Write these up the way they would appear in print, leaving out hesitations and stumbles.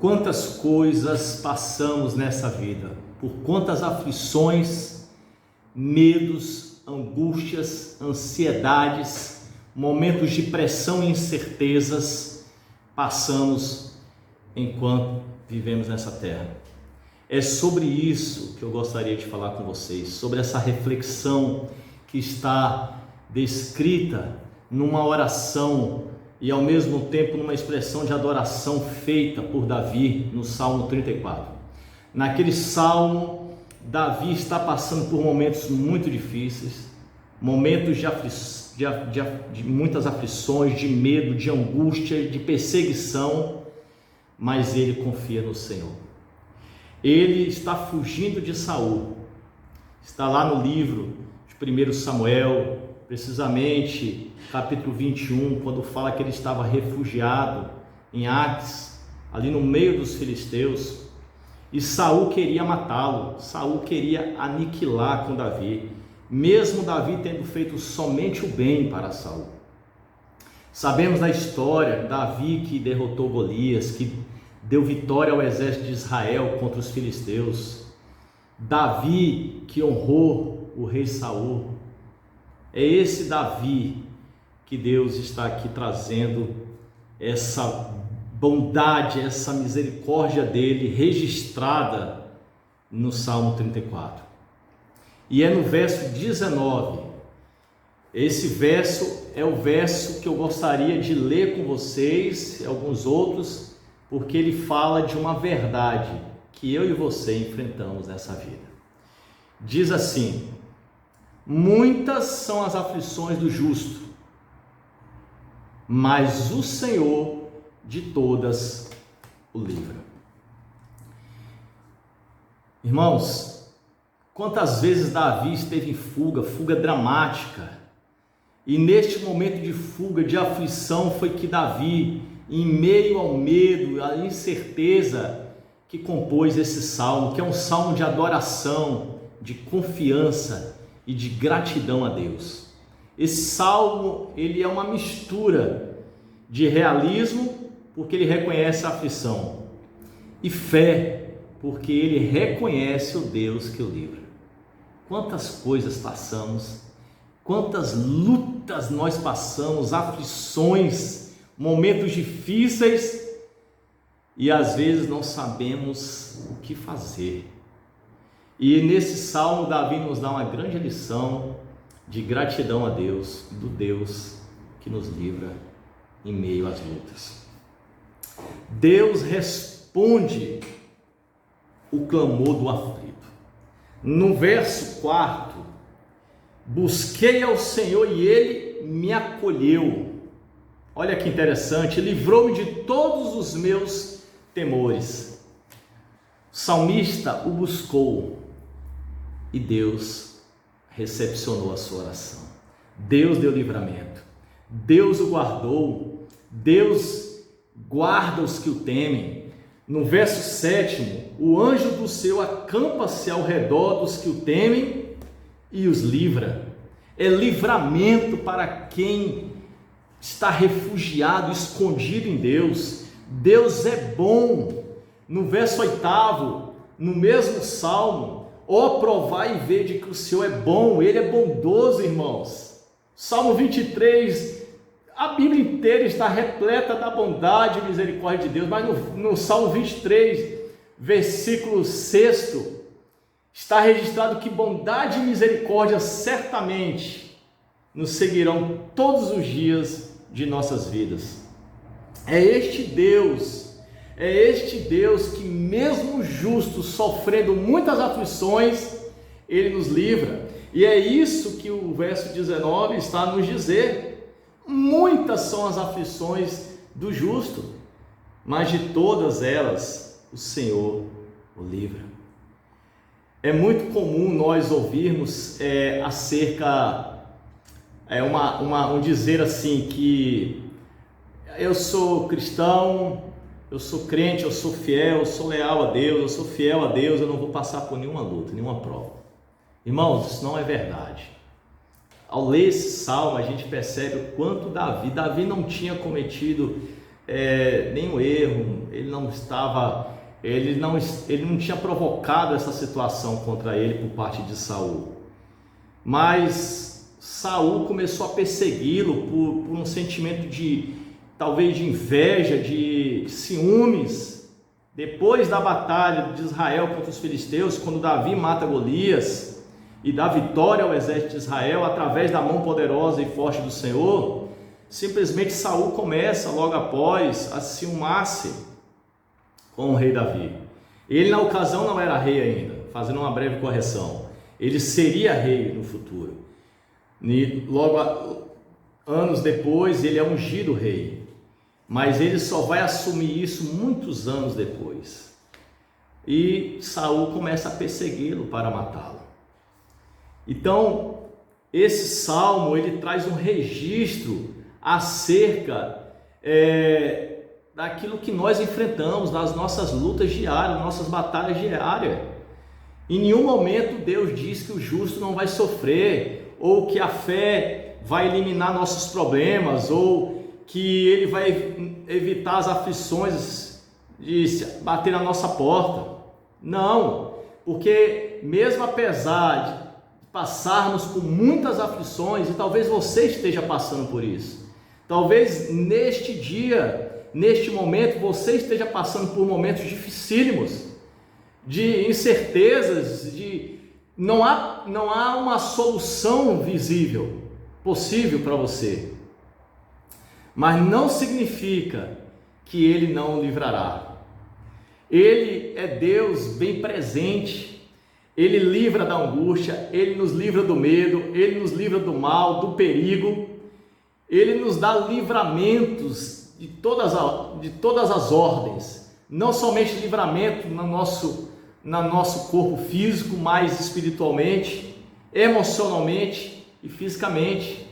Quantas coisas passamos nessa vida, por quantas aflições, medos, angústias, ansiedades, momentos de pressão e incertezas passamos enquanto vivemos nessa terra. É sobre isso que eu gostaria de falar com vocês, sobre essa reflexão que está descrita numa oração e ao mesmo tempo numa expressão de adoração feita por Davi no Salmo 34. Naquele salmo, Davi está passando por momentos muito difíceis, momentos de muitas aflições, de medo, de angústia, de perseguição, mas ele confia no Senhor. Ele está fugindo de Saul. Está lá no livro de 1 Samuel, precisamente capítulo 21, quando fala que ele estava refugiado em Aques, ali no meio dos filisteus, e Saul queria matá-lo, Saul queria aniquilar com Davi, mesmo Davi tendo feito somente o bem para Saul. Sabemos da história, Davi que derrotou Golias, que deu vitória ao exército de Israel contra os filisteus, Davi que honrou o rei Saul. É esse Davi que Deus está aqui trazendo essa bondade, essa misericórdia dele registrada no Salmo 34. E é no verso 19. Esse verso é o verso que eu gostaria de ler com vocês e alguns outros, porque ele fala de uma verdade que eu e você enfrentamos nessa vida. Diz assim: muitas são as aflições do justo, mas o Senhor de todas o livra. Irmãos, quantas vezes Davi esteve em fuga dramática, e neste momento de fuga, de aflição, foi que Davi, em meio ao medo, à incerteza, que compôs esse salmo, que é um salmo de adoração, de confiança e de gratidão a Deus. Esse salmo, ele é uma mistura de realismo, porque ele reconhece a aflição, e fé, porque ele reconhece o Deus que o livra. Quantas coisas passamos, quantas lutas nós passamos, aflições, momentos difíceis, e às vezes não sabemos o que fazer. E nesse salmo, Davi nos dá uma grande lição de gratidão a Deus, do Deus que nos livra em meio às lutas. Deus responde o clamor do aflito. No verso 4, busquei ao Senhor e Ele me acolheu. Olha que interessante, livrou-me de todos os meus temores. O salmista o buscou e Deus recepcionou a sua oração. Deus deu livramento, Deus o guardou, Deus guarda os que o temem. No verso 7, o anjo do Senhor acampa-se ao redor dos que o temem e os livra. É livramento para quem está refugiado, escondido em Deus. Deus é bom. No verso 8, no mesmo salmo: ó, provai e vede que o Senhor é bom, Ele é bondoso, irmãos. Salmo 23, a Bíblia inteira está repleta da bondade e misericórdia de Deus, mas no Salmo 23, versículo 6, está registrado que bondade e misericórdia certamente nos seguirão todos os dias de nossas vidas. É este Deus que, mesmo justo, sofrendo muitas aflições, Ele nos livra. E é isso que o verso 19 está a nos dizer. Muitas são as aflições do justo, mas de todas elas o Senhor o livra. É muito comum nós ouvirmos um dizer assim, que eu sou cristão, eu sou crente, eu sou fiel, eu sou leal a Deus, eu sou fiel a Deus, eu não vou passar por nenhuma luta, nenhuma prova. Irmãos, isso não é verdade. Ao ler esse salmo, a gente percebe o quanto Davi não tinha cometido nenhum erro, ele não tinha provocado essa situação contra ele por parte de Saul. Mas Saul começou a persegui-lo por um sentimento talvez de inveja, de ciúmes. Depois da batalha de Israel contra os filisteus, quando Davi mata Golias e dá vitória ao exército de Israel através da mão poderosa e forte do Senhor, simplesmente Saul começa logo após a ciumar-se com o rei Davi. Ele na ocasião não era rei ainda, fazendo uma breve correção. Ele seria rei no futuro. E logo anos depois ele é ungido rei. Mas ele só vai assumir isso muitos anos depois. E Saul começa a persegui-lo para matá-lo. Então, esse salmo ele traz um registro acerca daquilo que nós enfrentamos, das nossas lutas diárias, nossas batalhas diárias. Em nenhum momento Deus diz que o justo não vai sofrer, ou que a fé vai eliminar nossos problemas, ou que ele vai evitar as aflições de bater na nossa porta. Não, porque mesmo apesar de passarmos por muitas aflições, e talvez você esteja passando por isso, talvez neste dia, neste momento, você esteja passando por momentos dificílimos, de incertezas, não há uma solução visível, possível para você. Mas não significa que Ele não o livrará. Ele é Deus bem presente. Ele livra da angústia, Ele nos livra do medo, Ele nos livra do mal, do perigo. Ele nos dá livramentos de todas as ordens. Não somente livramento no nosso corpo físico, mas espiritualmente, emocionalmente e fisicamente.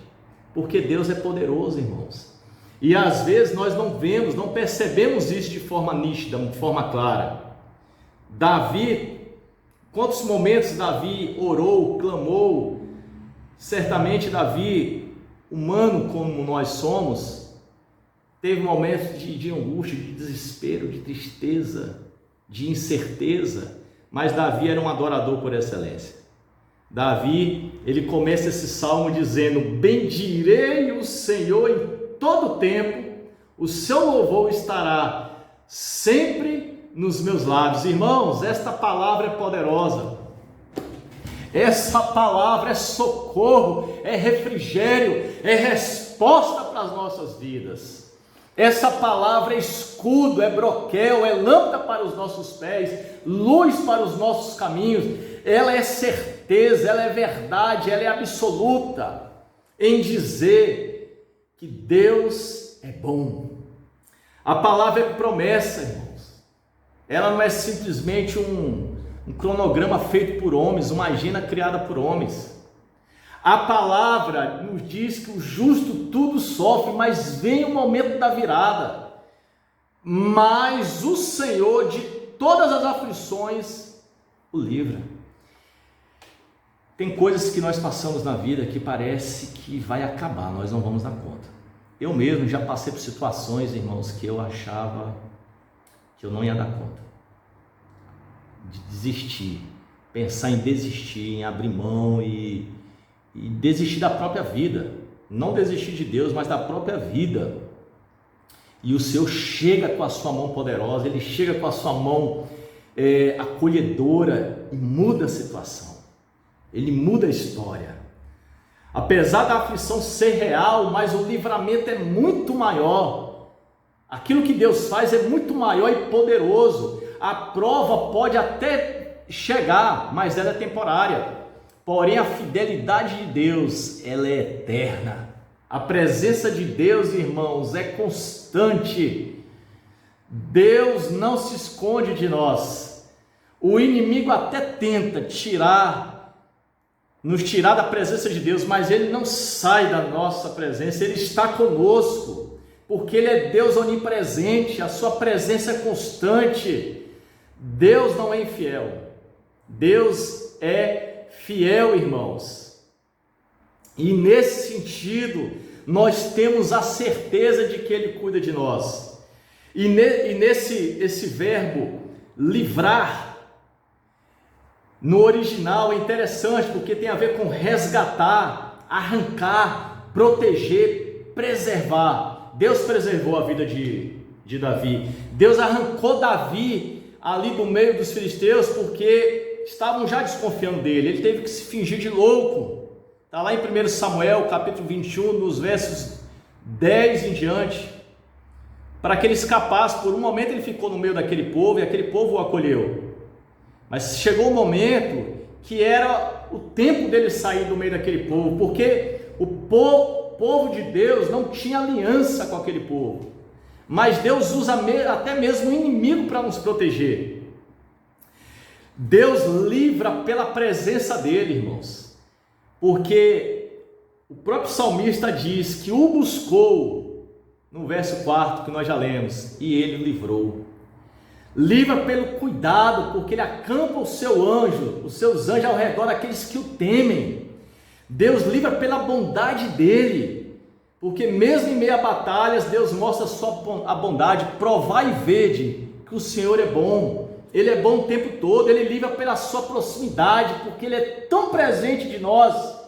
Porque Deus é poderoso, irmãos. E às vezes nós não vemos, não percebemos isso de forma nítida, de forma clara. Quantos momentos Davi orou, clamou? Certamente Davi, humano como nós somos, teve momentos de angústia, de desespero, de tristeza, de incerteza, mas Davi era um adorador por excelência. Davi, ele começa esse salmo dizendo: bendirei o Senhor em todo tempo, o seu louvor estará sempre nos meus lábios. Irmãos, esta palavra é poderosa. Essa palavra é socorro, é refrigério, é resposta para as nossas vidas. Essa palavra é escudo, é broquel, é lâmpada para os nossos pés, luz para os nossos caminhos. Ela é certeza, ela é verdade, ela é absoluta em dizer que Deus é bom. A palavra é promessa, irmãos. Ela não é simplesmente um cronograma feito por homens, uma agenda criada por homens. A palavra nos diz que o justo tudo sofre, mas vem o momento da virada. Mas o Senhor de todas as aflições o livra. Tem coisas que nós passamos na vida que parece que vai acabar, nós não vamos dar conta. Eu mesmo já passei por situações, irmãos, que eu achava que eu não ia dar conta. De desistir, pensar em desistir, em abrir mão e desistir da própria vida. Não desistir de Deus, mas da própria vida. E o Senhor chega com a sua mão poderosa, Ele chega com a sua mão acolhedora e muda a situação. Ele muda a história. Apesar da aflição ser real, mas o livramento é muito maior. Aquilo que Deus faz é muito maior e poderoso. A prova pode até chegar, mas ela é temporária. Porém, a fidelidade de Deus, ela é eterna. A presença de Deus, irmãos, é constante. Deus não se esconde de nós. O inimigo até tenta nos tirar da presença de Deus, mas Ele não sai da nossa presença, Ele está conosco, porque Ele é Deus onipresente, a sua presença é constante. Deus não é infiel, Deus é fiel, irmãos. E nesse sentido, nós temos a certeza de que Ele cuida de nós. E esse verbo livrar, no original é interessante, porque tem a ver com resgatar, arrancar, proteger, preservar. Deus preservou a vida de Davi. Deus arrancou Davi ali do meio dos filisteus, porque estavam já desconfiando dele. Ele teve que se fingir de louco. Está lá em 1 Samuel, capítulo 21, nos versos 10 em diante, para que ele escapasse. Por um momento ele ficou no meio daquele povo e aquele povo o acolheu. Mas chegou o momento que era o tempo dele sair do meio daquele povo, porque o povo de Deus não tinha aliança com aquele povo. Mas Deus usa até mesmo o inimigo para nos proteger. Deus livra pela presença dele, irmãos. Porque o próprio salmista diz que o buscou, no verso 4 que nós já lemos, e ele o livrou. Livra pelo cuidado, porque ele acampa os seus anjos ao redor daqueles que o temem. Deus livra pela bondade dele, porque mesmo em meio a batalhas, Deus mostra a bondade. Provai e vede que o Senhor é bom. Ele é bom o tempo todo. Ele livra pela sua proximidade, porque ele é tão presente de nós.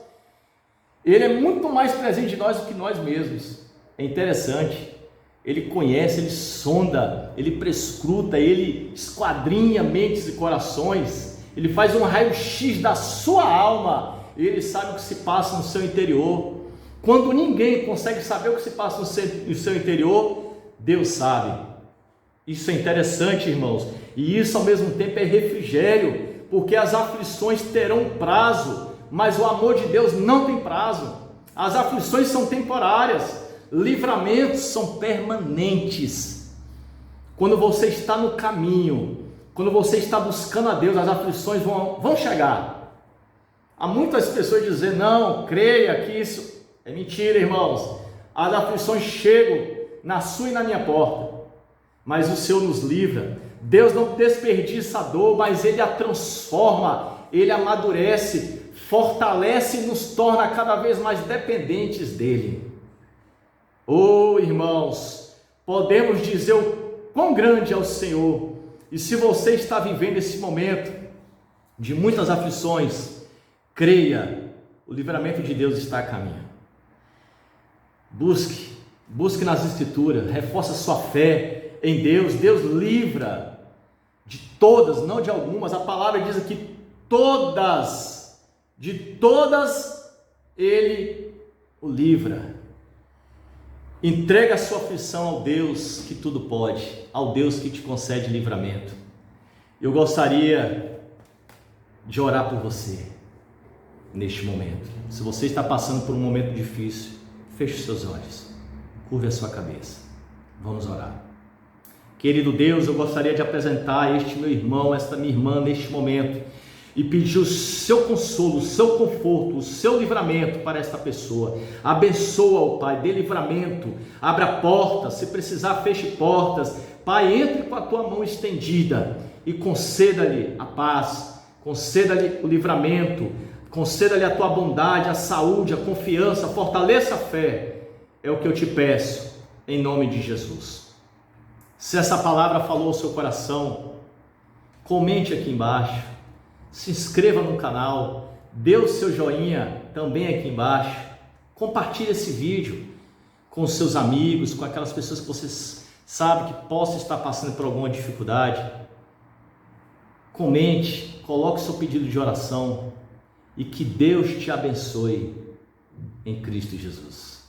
Ele é muito mais presente de nós do que nós mesmos. É interessante. Ele conhece, ele sonda, ele prescruta, ele esquadrinha mentes e corações. Ele faz um raio-x da sua alma. Ele sabe o que se passa no seu interior. Quando ninguém consegue saber o que se passa no seu interior, Deus sabe. Isso é interessante, irmãos. E isso ao mesmo tempo é refrigério, porque as aflições terão prazo, mas o amor de Deus não tem prazo. As aflições são temporárias, livramentos são permanentes. Quando você está no caminho, quando você está buscando a Deus, as aflições vão chegar. Há muitas pessoas dizendo: não, creia que isso é mentira, irmãos. As aflições chegam na sua e na minha porta, mas o Senhor nos livra. Deus não desperdiça a dor, mas Ele a transforma, Ele amadurece, fortalece e nos torna cada vez mais dependentes dEle. Oh, irmãos, podemos dizer o quão grande é o Senhor. E se você está vivendo esse momento de muitas aflições, creia, o livramento de Deus está a caminho. Busque nas Escrituras, reforça sua fé em Deus. Deus livra de todas, não de algumas. A palavra diz aqui de todas Ele o livra. Entrega a sua aflição ao Deus que tudo pode, ao Deus que te concede livramento. Eu gostaria de orar por você neste momento. Se você está passando por um momento difícil, feche os seus olhos, curve a sua cabeça, vamos orar. Querido Deus, eu gostaria de apresentar este meu irmão, esta minha irmã neste momento e pedir o seu consolo, o seu conforto, o seu livramento para esta pessoa. Abençoa, ó Pai, dê livramento, abra portas, se precisar feche portas. Pai, entre com a tua mão estendida e conceda-lhe a paz, conceda-lhe o livramento, conceda-lhe a tua bondade, a saúde, a confiança, fortaleça a fé. É o que eu te peço, em nome de Jesus. Se essa palavra falou ao seu coração, comente aqui embaixo, se inscreva no canal, dê o seu joinha também aqui embaixo, compartilhe esse vídeo com os seus amigos, com aquelas pessoas que você sabe que possam estar passando por alguma dificuldade. Comente, coloque seu pedido de oração e que Deus te abençoe em Cristo Jesus.